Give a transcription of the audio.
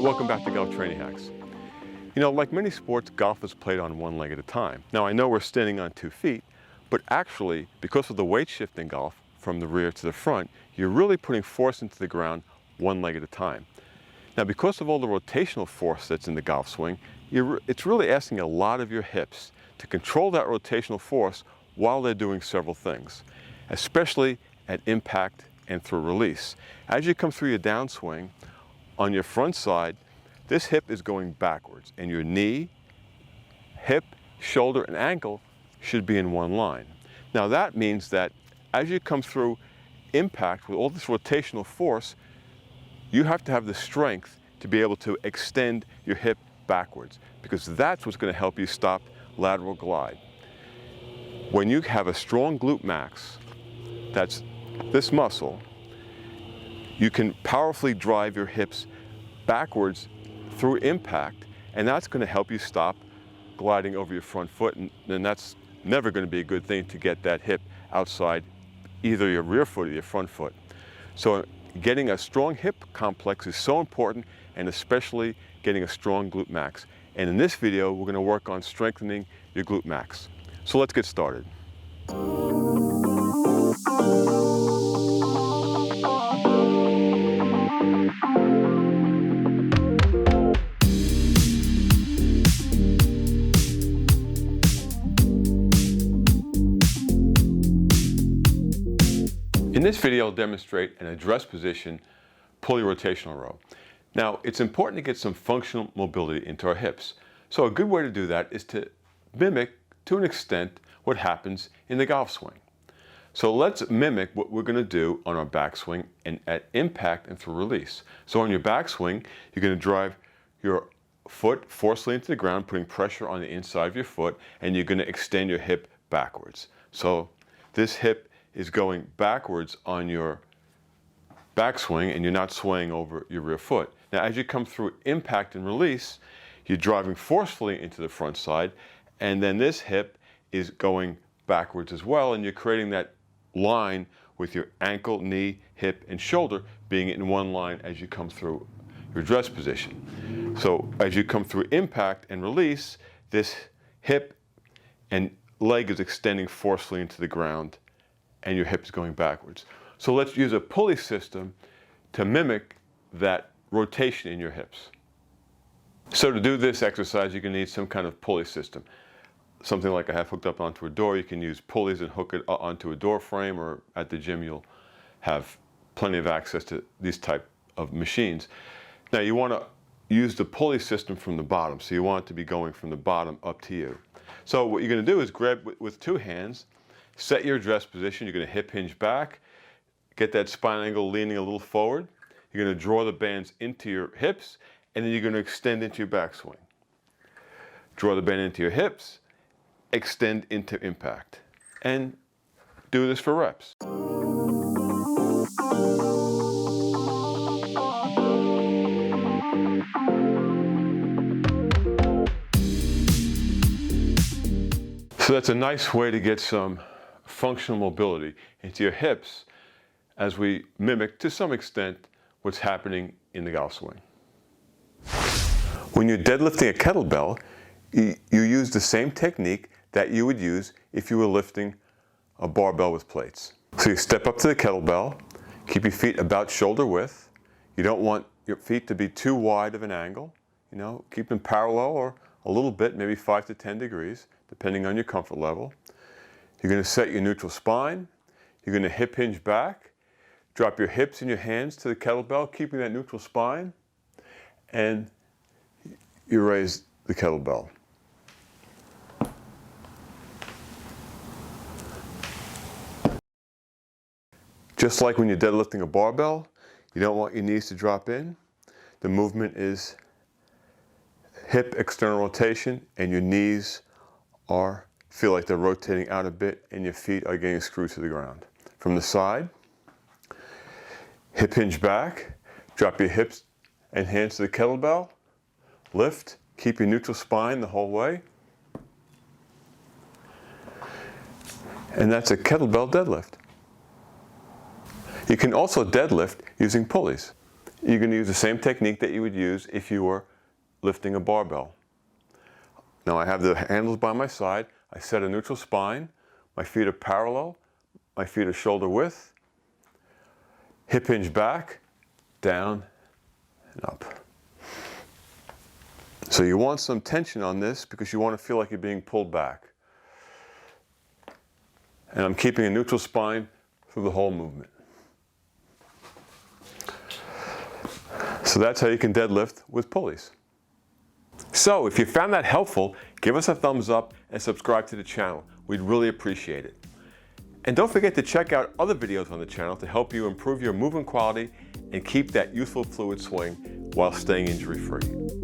welcome back to Golf Training Hacks. You know, like many sports, golf is played on one leg at a time. Now, I know we're standing on 2 feet, but actually, because of the weight shift in golf from the rear to the front, you're really putting force into the ground one leg at a time. Now, because of all the rotational force that's in the golf swing, it's really asking a lot of your hips to control that rotational force while they're doing several things, especially at impact and through release. As you come through your downswing, on your front side, this hip is going backwards, and your knee, hip, shoulder, and ankle should be in one line. Now that means that as you come through impact with all this rotational force, you have to have the strength to be able to extend your hip backwards, because that's what's going to help you stop lateral glide. When you have a strong glute max, that's this muscle, you can powerfully drive your hips backwards through impact, and that's going to help you stop gliding over your front foot, and that's never going to be a good thing to get that hip outside either your rear foot or your front foot. So getting a strong hip complex is so important, and especially getting a strong glute max. And in this video, we're going to work on strengthening your glute max. So let's get started. In this video, I'll demonstrate an address position pulley rotational row. Now, it's important to get some functional mobility into our hips. So a good way to do that is to mimic, to an extent, what happens in the golf swing. So let's mimic what we're going to do on our backswing and at impact and through release. So on your backswing, you're going to drive your foot forcefully into the ground, putting pressure on the inside of your foot, and you're going to extend your hip backwards. So this hip is going backwards on your backswing, and you're not swaying over your rear foot. Now, as you come through impact and release, you're driving forcefully into the front side, and then this hip is going backwards as well, and you're creating that line with your ankle, knee, hip, and shoulder being in one line as you come through your address position. So as you come through impact and release, this hip and leg is extending forcefully into the ground, and your hip is going backwards. So let's use a pulley system to mimic that rotation in your hips. So to do this exercise, you're going to need some kind of pulley system. Something like I have hooked up onto a door. You can use pulleys and hook it onto a door frame, or at the gym you'll have plenty of access to these type of machines. Now you want to use the pulley system from the bottom, so you want it to be going from the bottom up to you. So what you're going to do is grab with 2 hands, set your address position. You're going to hip hinge back, get that spine angle leaning a little forward. You're going to draw the bands into your hips, and then you're going to extend into your backswing. Draw the band into your hips, extend into impact, and do this for reps. So that's a nice way to get some functional mobility into your hips as we mimic, to some extent, what's happening in the golf swing. When you're deadlifting a kettlebell, you use the same technique that you would use if you were lifting a barbell with plates. So you step up to the kettlebell, keep your feet about shoulder width. You don't want your feet to be too wide of an angle. You know, keep them parallel or a little bit, maybe 5 to 10 degrees, depending on your comfort level. You're going to set your neutral spine. You're going to hip hinge back. Drop your hips and your hands to the kettlebell, keeping that neutral spine, and you raise the kettlebell. Just like when you're deadlifting a barbell, you don't want your knees to drop in. The movement is hip external rotation, and your knees feel like they're rotating out a bit, and your feet are getting screwed to the ground. From the side, hip hinge back, drop your hips and hands to the kettlebell, lift, keep your neutral spine the whole way, and that's a kettlebell deadlift. You can also deadlift using pulleys. You're going to use the same technique that you would use if you were lifting a barbell. Now I have the handles by my side. I set a neutral spine. My feet are parallel. My feet are shoulder width. Hip hinge back, down, and up. So you want some tension on this because you want to feel like you're being pulled back. And I'm keeping a neutral spine through the whole movement. So that's how you can deadlift with pulleys. So if you found that helpful, give us a thumbs up and subscribe to the channel. We'd really appreciate it. And don't forget to check out other videos on the channel to help you improve your movement quality and keep that youthful fluid swing while staying injury-free.